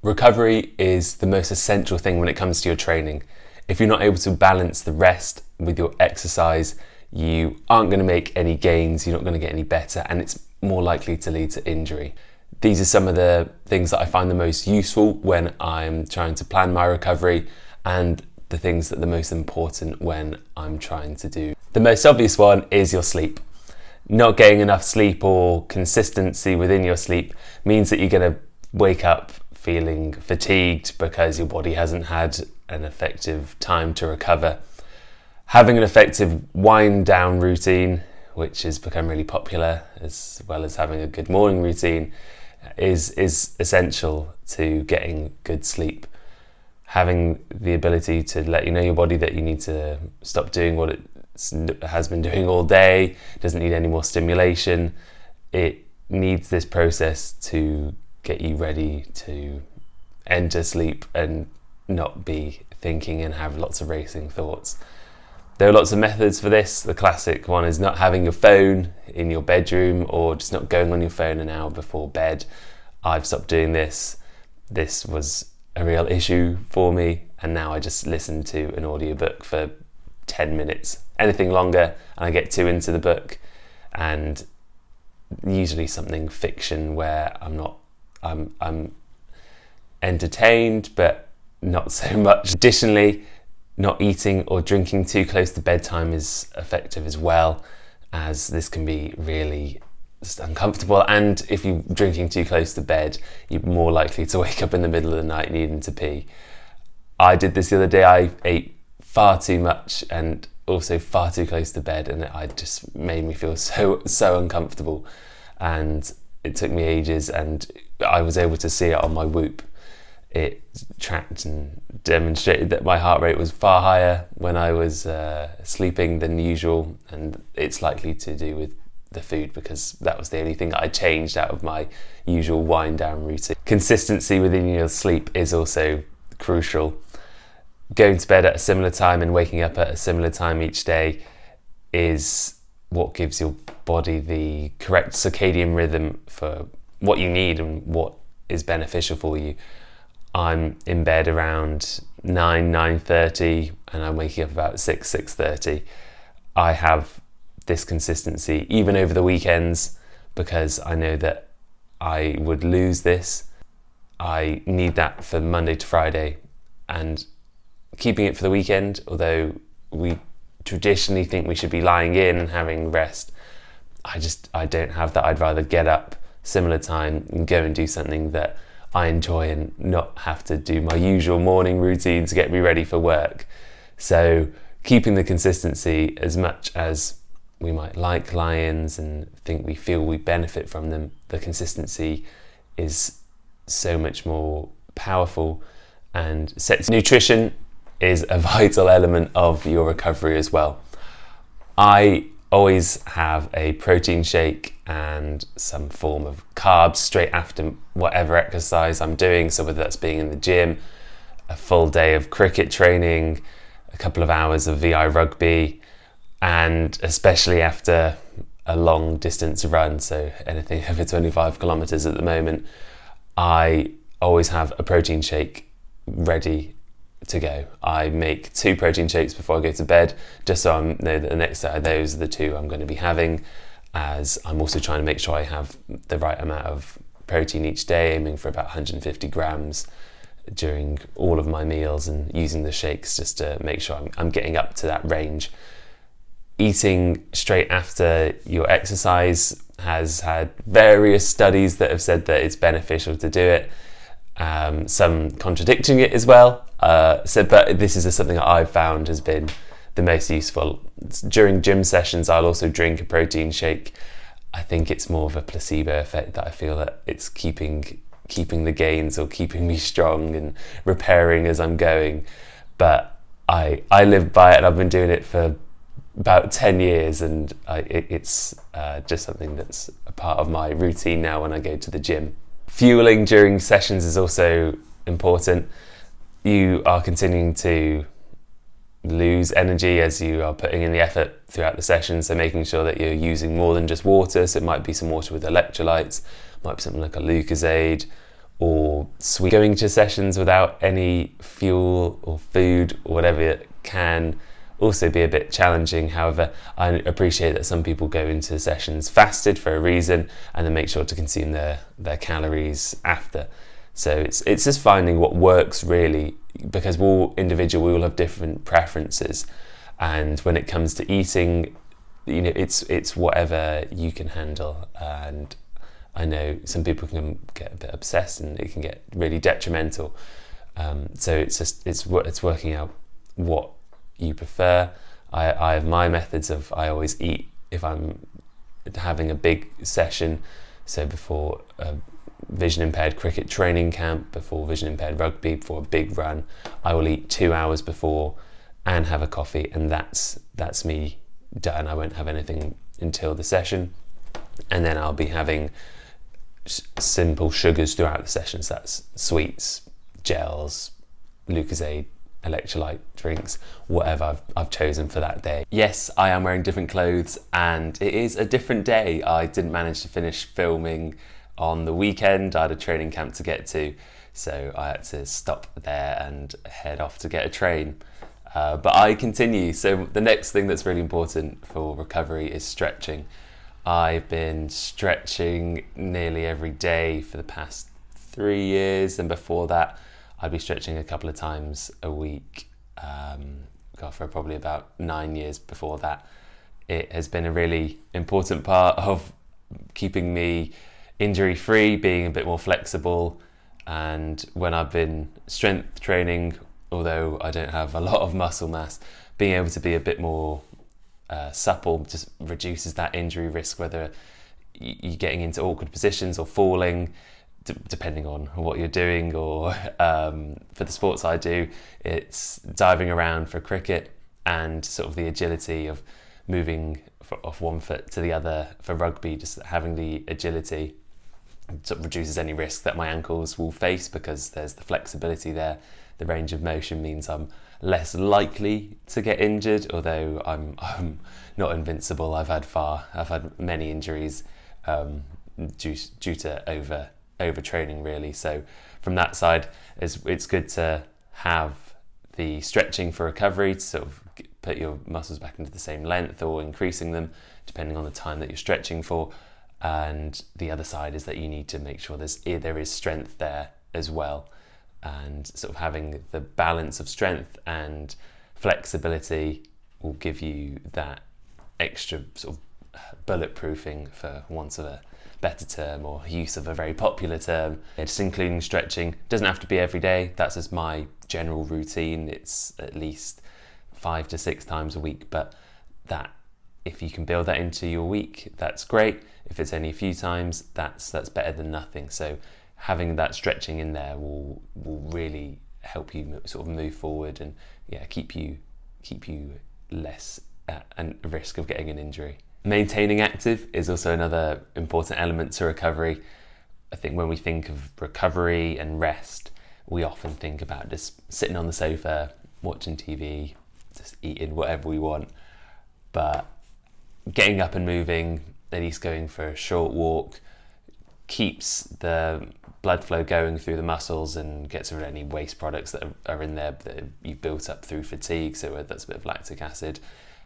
Recovery is the most essential thing when it comes to your training. If you're not able to balance the rest with your exercise, you aren't going to make any gains, you're not going to get any better, and it's more likely to lead to injury. These are some of the things that I find the most useful when I'm trying to plan my recovery, and the things that are the most important when I'm trying to do. The most obvious one is your sleep. Not getting enough sleep or consistency within your sleep means that you're going to wake up feeling fatigued because your body hasn't had an effective time to recover. Having an effective wind down routine, which has become really popular, as well as having a good morning routine, is essential to getting good sleep. Having the ability to let you know your body that you need to stop doing what it has been doing all day, doesn't need any more stimulation. It needs this process to get you ready to enter sleep and not be thinking and have lots of racing thoughts. There are lots of methods for this. The classic one is not having your phone in your bedroom, or just not going on your phone an hour before bed. I've stopped doing this. This was a real issue for me, and now I just listen to an audiobook for 10 minutes. Anything longer and I get too into the book, and usually something fiction where I'm entertained but not so much. Additionally, not eating or drinking too close to bedtime is effective as well, as this can be really just uncomfortable, and if you're drinking too close to bed, you're more likely to wake up in the middle of the night needing to pee. I did this the other day. I ate far too much and also far too close to bed, and it just made me feel so uncomfortable, and it took me ages, and I was able to see it on my Whoop. It tracked and demonstrated that my heart rate was far higher when I was sleeping than usual, and it's likely to do with the food, because that was the only thing that I changed out of my usual wind down routine. Consistency within your sleep is also crucial. Going to bed at a similar time and waking up at a similar time each day is what gives your body the correct circadian rhythm for what you need and what is beneficial for you. I'm in bed around 9:30 and I'm waking up about 6:30. I have this consistency even over the weekends because I know that I would lose this. I need that for Monday to Friday, and keeping it for the weekend, although we traditionally think we should be lying in and having rest, I don't have that. I'd rather get up similar time and go and do something that I enjoy and not have to do my usual morning routine to get me ready for work. So keeping the consistency, as much as we might like lions and think we feel we benefit from them, the consistency is so much more powerful and sets. Nutrition is a vital element of your recovery as well. I always have a protein shake and some form of carbs straight after whatever exercise I'm doing. So whether that's being in the gym, a full day of cricket training, a couple of hours of VI rugby, and especially after a long distance run, so anything over 25 kilometers at the moment, I always have a protein shake ready to go. I make 2 protein shakes before I go to bed, just so I know that the next day those are the 2 I'm going to be having, as I'm also trying to make sure I have the right amount of protein each day, aiming for about 150 grams during all of my meals, and using the shakes just to make sure I'm getting up to that range. Eating straight after your exercise has had various studies that have said that it's beneficial to do it, some contradicting it as well. But this is something that I've found has been the most useful. During gym sessions, I'll also drink a protein shake. I think it's more of a placebo effect, that I feel that it's keeping the gains or keeping me strong and repairing as I'm going. But I live by it, and I've been doing it for about 10 years, and it's just something that's a part of my routine now when I go to the gym. Fueling during sessions is also important. You are continuing to lose energy as you are putting in the effort throughout the session, so making sure that you're using more than just water. So it might be some water with electrolytes, might be something like a Lucozade, or sweet. Going to sessions without any fuel or food or whatever can also be a bit challenging. However, I appreciate that some people go into sessions fasted for a reason and then make sure to consume their calories after. So it's just finding what works really, because we're all individual, we all have different preferences, and when it comes to eating, it's whatever you can handle. And I know some people can get a bit obsessed and it can get really detrimental. So it's working out what you prefer. I have my methods of, I always eat if I'm having a big session. So before a vision impaired cricket training camp, before vision impaired rugby, before a big run, I will eat 2 hours before and have a coffee, and that's me done. I won't have anything until the session, and then I'll be having simple sugars throughout the sessions. That's sweets, gels, Lucozade, electrolyte drinks, whatever I've chosen for that day. Yes, I am wearing different clothes and it is a different day. I didn't manage to finish filming on the weekend. I had a training camp to get to, so I had to stop there and head off to get a train. But I continue. So the next thing that's really important for recovery is stretching. I've been stretching nearly every day for the past 3 years, and before that I'd be stretching a couple of times a week for probably about 9 years before that. It has been a really important part of keeping me injury free, being a bit more flexible, and when I've been strength training, although I don't have a lot of muscle mass, being able to be a bit more supple just reduces that injury risk, whether you're getting into awkward positions or falling, depending on what you're doing, or for the sports I do, it's diving around for cricket, and sort of the agility of moving off one foot to the other for rugby, just having the agility sort of reduces any risk that my ankles will face, because there's the flexibility there. The range of motion means I'm less likely to get injured, although I'm not invincible. I've had many injuries due to overtraining really. So from that side, it's good to have the stretching for recovery to sort of put your muscles back into the same length or increasing them depending on the time that you're stretching for. And the other side is that you need to make sure there is strength there as well, and sort of having the balance of strength and flexibility will give you that extra sort of bulletproofing, for want of a better term or use of a very popular term. Just including stretching. Doesn't have to be every day. That's just my general routine. It's at least 5 to 6 times a week, but that, if you can build that into your week, that's great. If it's only a few times, that's better than nothing. So having that stretching in there will really help you sort of move forward and keep you less at a risk of getting an injury. Maintaining active is also another important element to recovery. I think when we think of recovery and rest, we often think about just sitting on the sofa, watching TV, just eating whatever we want. But getting up and moving, at least going for a short walk, keeps the blood flow going through the muscles and gets rid of any waste products that are in there that you've built up through fatigue. So that's a bit of lactic acid.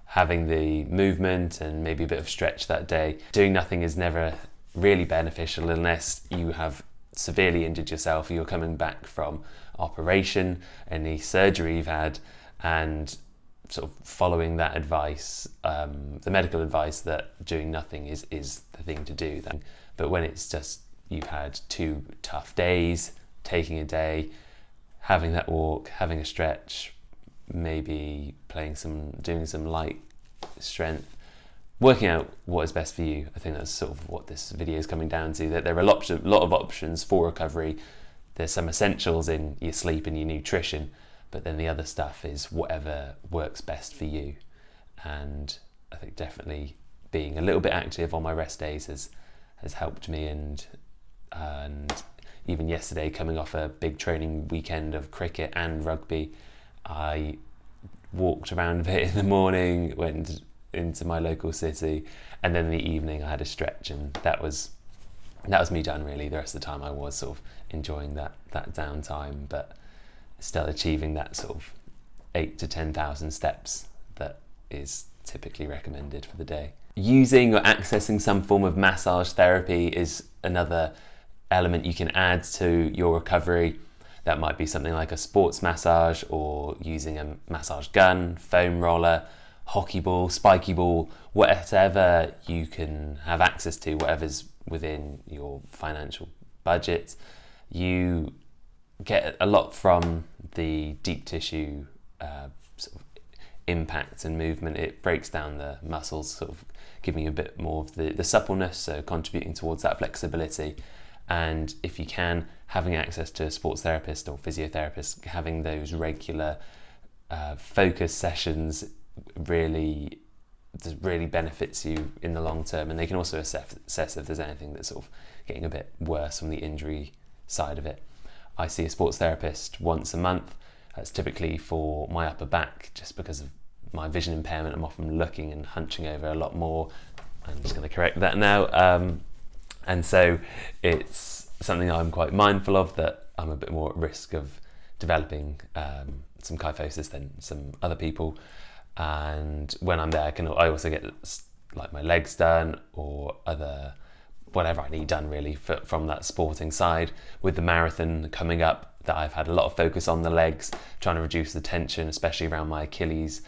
Having the movement and maybe a bit of stretch that day. Doing nothing is never really beneficial unless you have severely injured yourself, you're coming back from operation, any surgery you've had, and sort of following that advice, the medical advice that doing nothing is the thing to do. But when it's just you've had 2 tough days, taking a day, having that walk, having a stretch, maybe doing some light strength, working out what is best for you. I think that's sort of what this video is coming down to, that there are a lot of options for recovery. There's some essentials in your sleep and your nutrition, but then the other stuff is whatever works best for you. And I think definitely being a little bit active on my rest days has helped me, and even yesterday, coming off a big training weekend of cricket and rugby, I walked around a bit in the morning, went into my local city, and then in the evening I had a stretch, and that was that was me done really. The rest of the time I was sort of enjoying that downtime, but still achieving that sort of 8 to 10,000 steps that is typically recommended for the day. Using or accessing some form of massage therapy is another element you can add to your recovery. That might be something like a sports massage, or using a massage gun, foam roller, hockey ball, spiky ball, whatever you can have access to, whatever's within your financial budget. You get a lot from the deep tissue sort of impact and movement. It breaks down the muscles, sort of giving you a bit more of the suppleness, so contributing towards that flexibility. And if you can, having access to a sports therapist or physiotherapist, having those regular focus sessions really benefits you in the long term. And they can also assess if there's anything that's sort of getting a bit worse from the injury side of it. I see a sports therapist once a month. That's typically for my upper back, just because of my vision impairment. I'm often looking and hunching over a lot more. I'm just going to correct that now. And so it's something I'm quite mindful of, that I'm a bit more at risk of developing some kyphosis than some other people. And when I'm there, I also get like my legs done, or whatever I need done really from that sporting side. With the marathon coming up, that I've had a lot of focus on the legs, trying to reduce the tension, especially around my Achilles,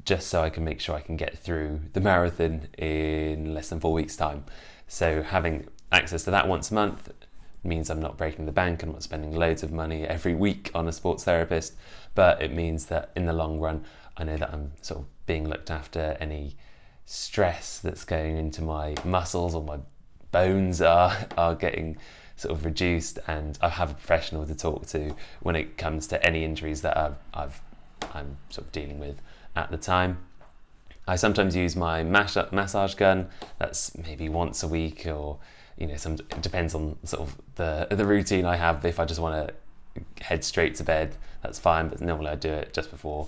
just so I can make sure I can get through the marathon in less than 4 weeks' time. So having access to that once a month means I'm not breaking the bank, and I'm not spending loads of money every week on a sports therapist, but it means that in the long run, I know that I'm sort of being looked after. Any stress that's going into my muscles or my bones are getting sort of reduced, and I have a professional to talk to when it comes to any injuries that I'm sort of dealing with at the time. I sometimes use my massage gun. That's maybe once a week, or it depends on sort of the routine I have. If I just want to head straight to bed, that's fine, but normally I do it just before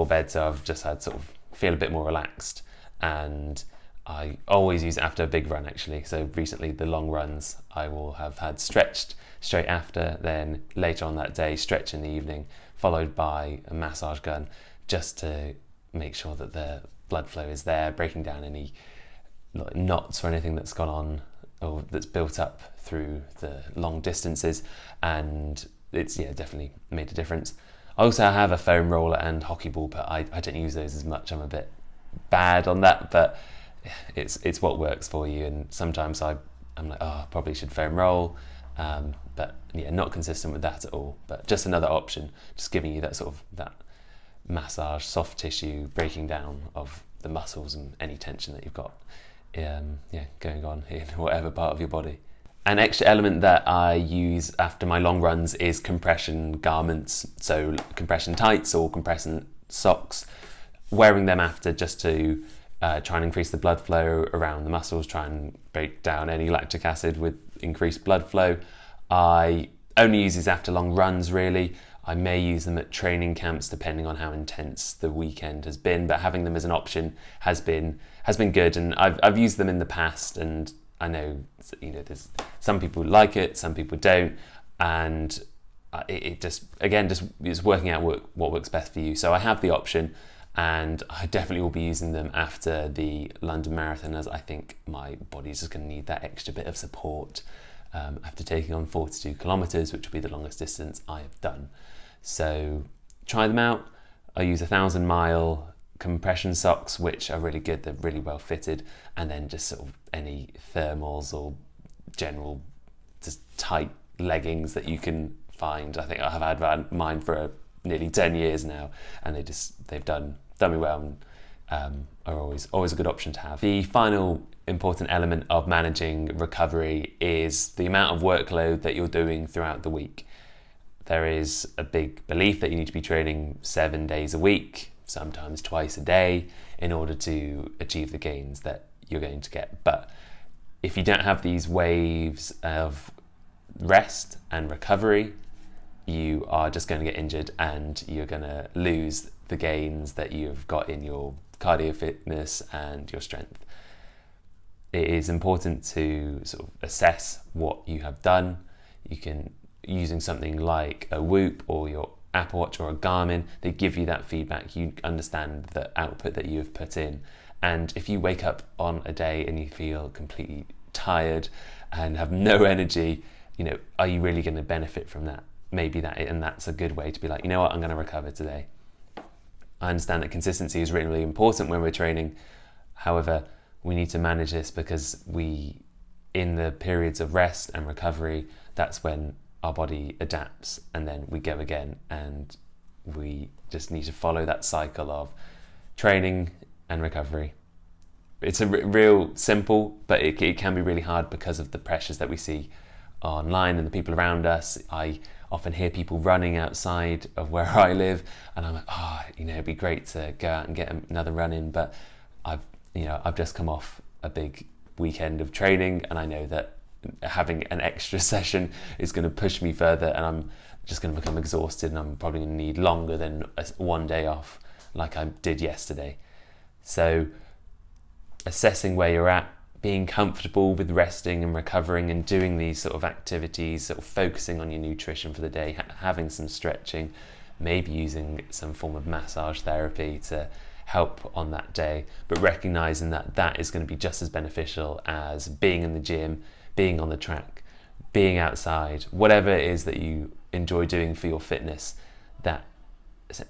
bed, so I've just had sort of feel a bit more relaxed. And I always use it after a big run, actually. So recently, the long runs, I will have had stretched straight after, then later on that day, stretch in the evening, followed by a massage gun, just to make sure that the blood flow is there, breaking down any knots or anything that's gone on or that's built up through the long distances. And it's definitely made a difference. I also have a foam roller and hockey ball, but I don't use those as much. I'm a bit bad on that, but it's what works for you. And sometimes I'm like, I probably should foam roll, but not consistent with that at all. But just another option, just giving you that sort of that massage, soft tissue breaking down of the muscles and any tension that you've got going on in whatever part of your body. An extra element that I use after my long runs is compression garments, so compression tights or compression socks. Wearing them after, just to try and increase the blood flow around the muscles, try and break down any lactic acid with increased blood flow. I only use these after long runs really. I may use them at training camps depending on how intense the weekend has been, but having them as an option has been good. And I've used them in the past, and I know there's some people like it, some people don't, and it just is working out what works best for you. So I have the option, and I definitely will be using them after the London Marathon, as I think my body's just going to need that extra bit of support after taking on 42 kilometers, which will be the longest distance I have done. So try them out. I use 1,000-mile compression socks, which are really good. They're really well fitted, and then just sort of any thermals or general just tight leggings that you can find. I think I have had mine for nearly 10 years now, and they've done me well, and are always a good option to have. The final important element of managing recovery is the amount of workload that you're doing throughout the week. There is a big belief that you need to be training 7 days a week, sometimes twice a day, in order to achieve the gains that you're going to get. But if you don't have these waves of rest and recovery, you are just going to get injured, and you're going to lose the gains that you've got in your cardio fitness and your strength. it is important to sort of assess what you have done. You can, using something like a Whoop or your Apple Watch or a Garmin, they give you that feedback. You understand the output that you have put in. And if you wake up on a day and you feel completely tired and have no energy, are you really going to benefit from that? Maybe that's a good way to be like, you know what, I'm going to recover today. I understand that consistency is really, really important when we're training. However, we need to manage this because in the periods of rest and recovery, that's when our body adapts, and then we go again, and we just need to follow that cycle of training and recovery. It's a real simple, but it can be really hard because of the pressures that we see online and the people around us. I often hear people running outside of where I live, and I'm like, it'd be great to go out and get another run in, but I've just come off a big weekend of training, and I know that having an extra session is going to push me further, and I'm just going to become exhausted, and I'm probably going to need longer than one day off like I did yesterday. So assessing where you're at, being comfortable with resting and recovering and doing these sort of activities, sort of focusing on your nutrition for the day, having some stretching, maybe using some form of massage therapy to help on that day, but recognizing that is going to be just as beneficial as being in the gym, being on the track, being outside, whatever it is that you enjoy doing for your fitness. That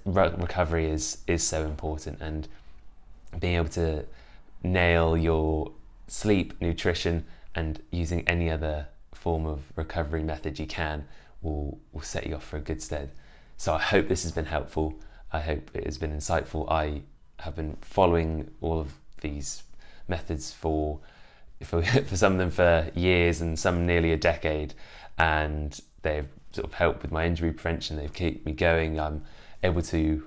recovery is so important, and being able to nail your sleep, nutrition, and using any other form of recovery method you can will set you off for a good stead. So I hope this has been helpful. I hope it has been insightful. I have been following all of these methods for some of them for years and some nearly a decade, and they've sort of helped with my injury prevention. They've kept me going. I'm able to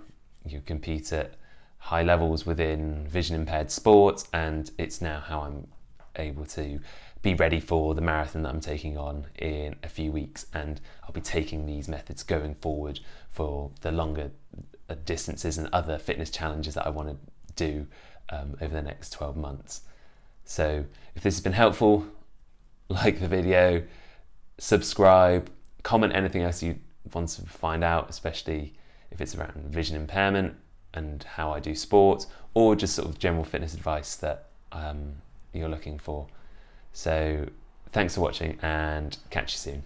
compete at high levels within vision impaired sports, and it's now how I'm able to be ready for the marathon that I'm taking on in a few weeks, and I'll be taking these methods going forward for the longer distances and other fitness challenges that I want to do over the next 12 months. So if this has been helpful, like the video, subscribe, comment anything else you want to find out, especially if it's around vision impairment and how I do sports, or just sort of general fitness advice that you're looking for. So thanks for watching, and catch you soon.